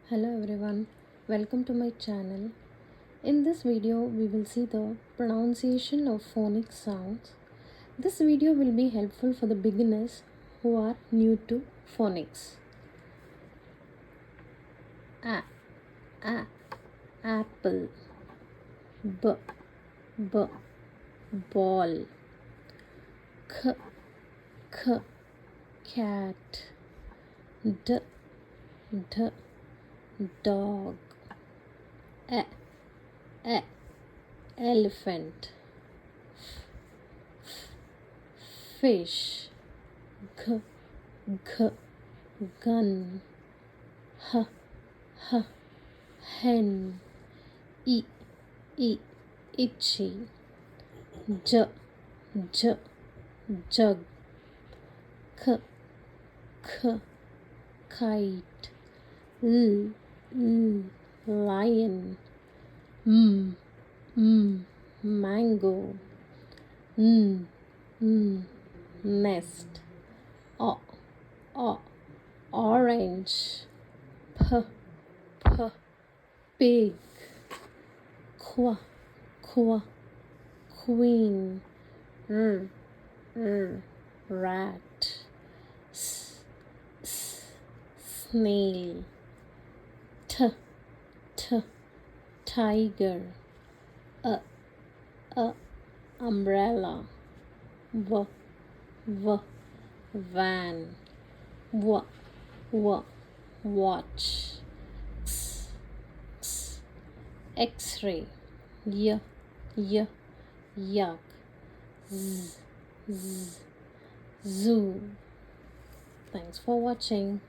Hello everyone, welcome to my channel. In this video, we will see the pronunciation of phonic sounds. This video will be helpful for the beginners who are new to phonics. A, a, apple. B, b, ball. K, k, cat. D, d, dog. E, e, elephant. Fish. G, g, gun. H, h, hen. E, e, itchy. J, j, jug. K, k, kite. L, lion. Mango. Nest. O, orange. P, pig. Qu, queen. Rat. Snail. T, tiger. Umbrella. V, van. Watch. X-ray. Yuck. Zoo. Thanks for watching.